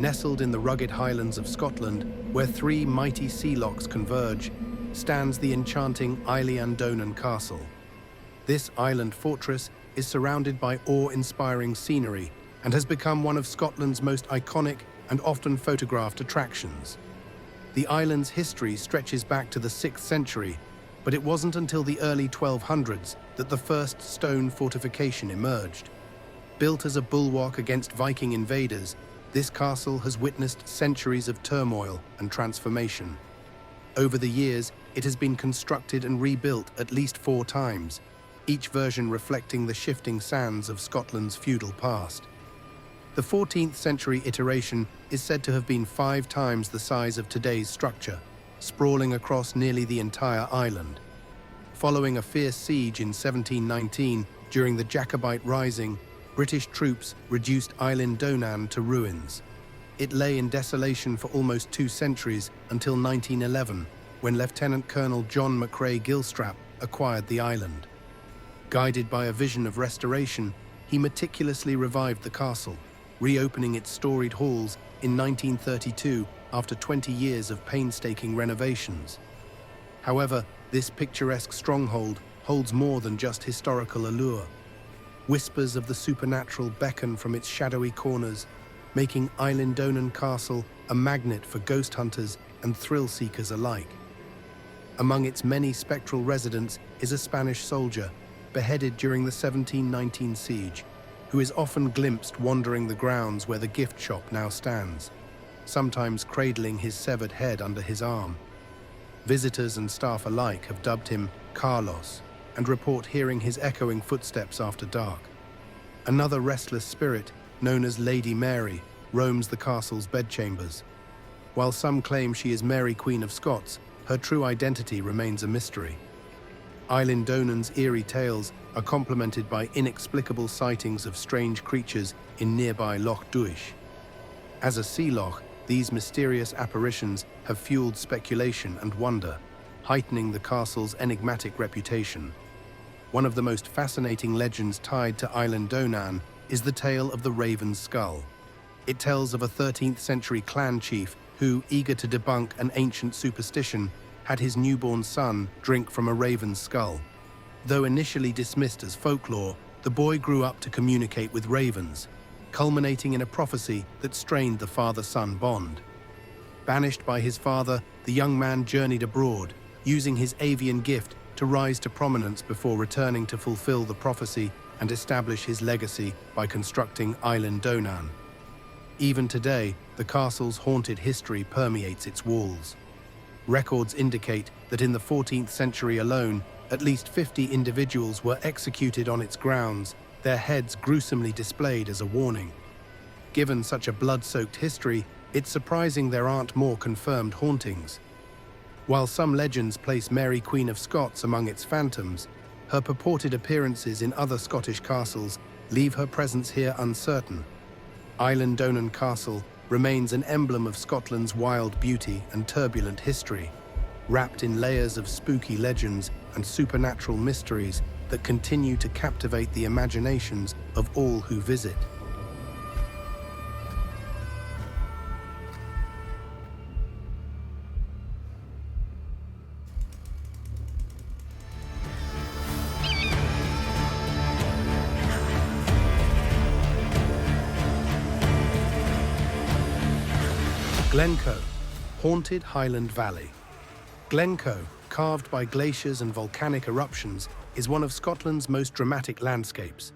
Nestled in the rugged Highlands of Scotland, where three mighty sea lochs converge, stands the enchanting Eilean Donan Castle. This island fortress is surrounded by awe-inspiring scenery and has become one of Scotland's most iconic and often photographed attractions. The island's history stretches back to the 6th century, but it wasn't until the early 1200s that the first stone fortification emerged. Built as a bulwark against Viking invaders, this castle has witnessed centuries of turmoil and transformation. Over the years, it has been constructed and rebuilt at least 4 times, each version reflecting the shifting sands of Scotland's feudal past. The 14th century iteration is said to have been 5 times the size of today's structure, sprawling across nearly the entire island. Following a fierce siege in 1719 during the Jacobite Rising, British troops reduced Eilean Donan to ruins. It lay in desolation for almost 2 centuries until 1911, when Lieutenant Colonel John MacRae-Gilstrap acquired the island. Guided by a vision of restoration, he meticulously revived the castle, reopening its storied halls in 1932 after 20 years of painstaking renovations. However, this picturesque stronghold holds more than just historical allure. Whispers of the supernatural beckon from its shadowy corners, making Eilean Donan Castle a magnet for ghost hunters and thrill-seekers alike. Among its many spectral residents is a Spanish soldier, beheaded during the 1719 siege, who is often glimpsed wandering the grounds where the gift shop now stands, sometimes cradling his severed head under his arm. Visitors and staff alike have dubbed him Carlos, and report hearing his echoing footsteps after dark. Another restless spirit, known as Lady Mary, roams the castle's bedchambers. While some claim she is Mary Queen of Scots, her true identity remains a mystery. Eilean Donan's eerie tales are complemented by inexplicable sightings of strange creatures in nearby Loch Duich. As a sea loch, these mysterious apparitions have fueled speculation and wonder, heightening the castle's enigmatic reputation. One of the most fascinating legends tied to Eilean Donan is the tale of the Raven Skull. It tells of a 13th century clan chief who, eager to debunk an ancient superstition, had his newborn son drink from a raven's skull. Though initially dismissed as folklore, the boy grew up to communicate with ravens, culminating in a prophecy that strained the father-son bond. Banished by his father, the young man journeyed abroad, using his avian gift to rise to prominence before returning to fulfill the prophecy and establish his legacy by constructing Eilean Donan. Even today, the castle's haunted history permeates its walls. Records indicate that in the 14th century alone, at least 50 individuals were executed on its grounds, their heads gruesomely displayed as a warning. Given such a blood-soaked history, it's surprising there aren't more confirmed hauntings. While some legends place Mary Queen of Scots among its phantoms, her purported appearances in other Scottish castles leave her presence here uncertain. Eilean Donan Castle remains an emblem of Scotland's wild beauty and turbulent history, wrapped in layers of spooky legends and supernatural mysteries that continue to captivate the imaginations of all who visit. Glencoe, haunted Highland Valley. Glencoe, carved by glaciers and volcanic eruptions, is one of Scotland's most dramatic landscapes.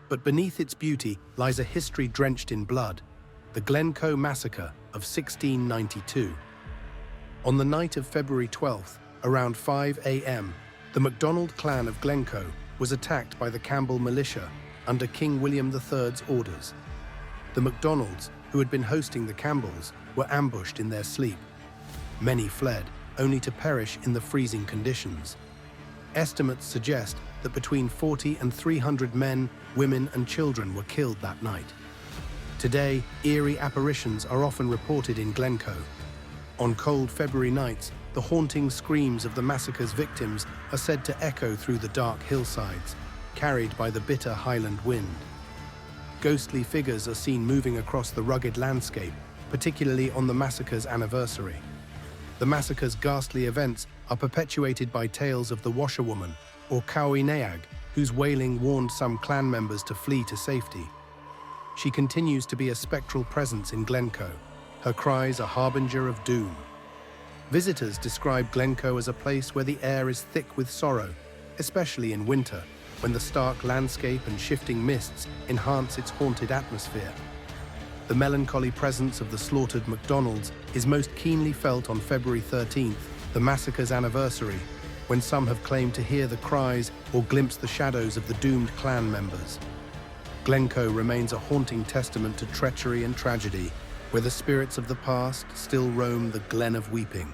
But beneath its beauty lies a history drenched in blood, the Glencoe Massacre of 1692. On the night of February 12th, around 5 a.m., the MacDonald clan of Glencoe was attacked by the Campbell militia under King William III's orders. The MacDonalds, who had been hosting the Campbells, were ambushed in their sleep. Many fled, only to perish in the freezing conditions. Estimates suggest that between 40 and 300 men, women, and children were killed that night. Today, eerie apparitions are often reported in Glencoe. On cold February nights, the haunting screams of the massacre's victims are said to echo through the dark hillsides, carried by the bitter Highland wind. Ghostly figures are seen moving across the rugged landscape, particularly on the massacre's anniversary. The massacre's ghastly events are perpetuated by tales of the washerwoman, or Caoí Neag, whose wailing warned some clan members to flee to safety. She continues to be a spectral presence in Glencoe, her cries a harbinger of doom. Visitors describe Glencoe as a place where the air is thick with sorrow, especially in winter, when the stark landscape and shifting mists enhance its haunted atmosphere. The melancholy presence of the slaughtered MacDonalds is most keenly felt on February 13th, the massacre's anniversary, when some have claimed to hear the cries or glimpse the shadows of the doomed clan members. Glencoe remains a haunting testament to treachery and tragedy, where the spirits of the past still roam the Glen of Weeping.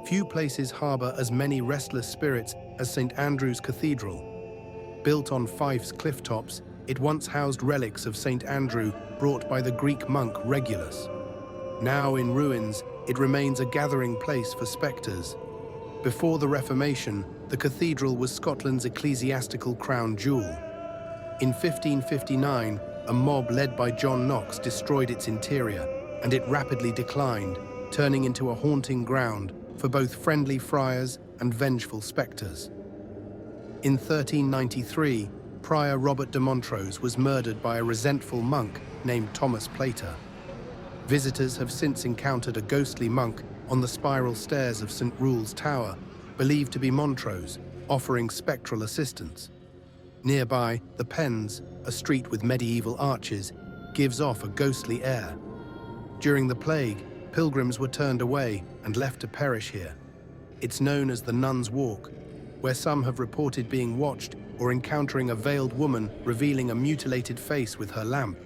Few places harbour as many restless spirits as St. Andrews Cathedral. Built on Fife's cliff tops, it once housed relics of St. Andrew brought by the Greek monk Regulus. Now in ruins, it remains a gathering place for spectres. Before the Reformation, the cathedral was Scotland's ecclesiastical crown jewel. In 1559, a mob led by John Knox destroyed its interior, and it rapidly declined, turning into a haunting ground for both friendly friars and vengeful spectres. In 1393, Prior Robert de Montrose was murdered by a resentful monk named Thomas Plater. Visitors have since encountered a ghostly monk on the spiral stairs of St. Rule's Tower, believed to be Montrose, offering spectral assistance. Nearby, the Pens, a street with medieval arches, gives off a ghostly air. During the plague, pilgrims were turned away and left to perish here. It's known as the Nun's Walk, where some have reported being watched or encountering a veiled woman revealing a mutilated face with her lamp.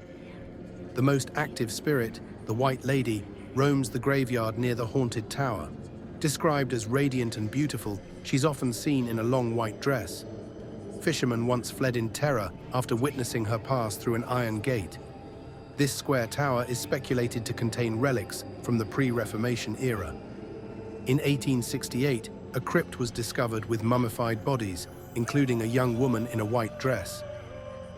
The most active spirit, the White Lady, roams the graveyard near the haunted tower. Described as radiant and beautiful, she's often seen in a long white dress. Fishermen once fled in terror after witnessing her pass through an iron gate. This square tower is speculated to contain relics from the pre-Reformation era. In 1868, a crypt was discovered with mummified bodies, including a young woman in a white dress.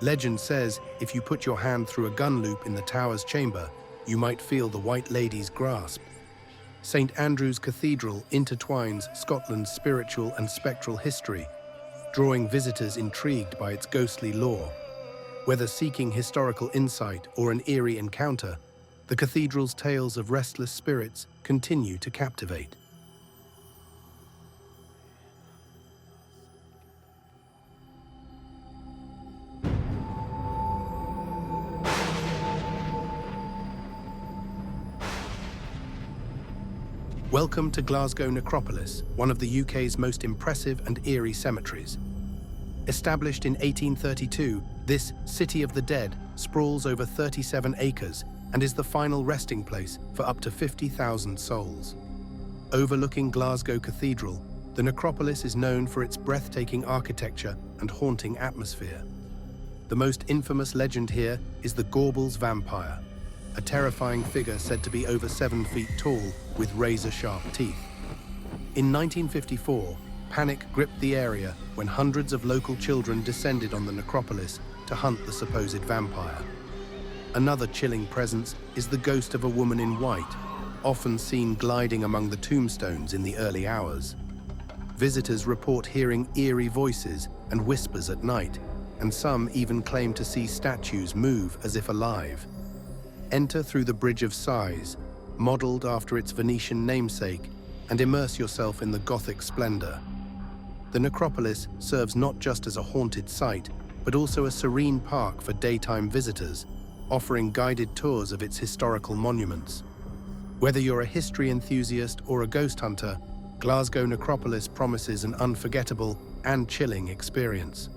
Legend says if you put your hand through a gun loop in the tower's chamber, you might feel the White Lady's grasp. St. Andrews Cathedral intertwines Scotland's spiritual and spectral history, drawing visitors intrigued by its ghostly lore. Whether seeking historical insight or an eerie encounter, the cathedral's tales of restless spirits continue to captivate. Welcome to Glasgow Necropolis, one of the UK's most impressive and eerie cemeteries. Established in 1832, this City of the Dead sprawls over 37 acres and is the final resting place for up to 50,000 souls. Overlooking Glasgow Cathedral, the necropolis is known for its breathtaking architecture and haunting atmosphere. The most infamous legend here is the Gorbals vampire, a terrifying figure said to be over 7 feet tall with razor-sharp teeth. In 1954, panic gripped the area when hundreds of local children descended on the necropolis to hunt the supposed vampire. Another chilling presence is the ghost of a woman in white, often seen gliding among the tombstones in the early hours. Visitors report hearing eerie voices and whispers at night, and some even claim to see statues move as if alive. Enter through the Bridge of Sighs, modeled after its Venetian namesake, and immerse yourself in the Gothic splendor. The necropolis serves not just as a haunted site, but also a serene park for daytime visitors, offering guided tours of its historical monuments. Whether you're a history enthusiast or a ghost hunter, Glasgow Necropolis promises an unforgettable and chilling experience.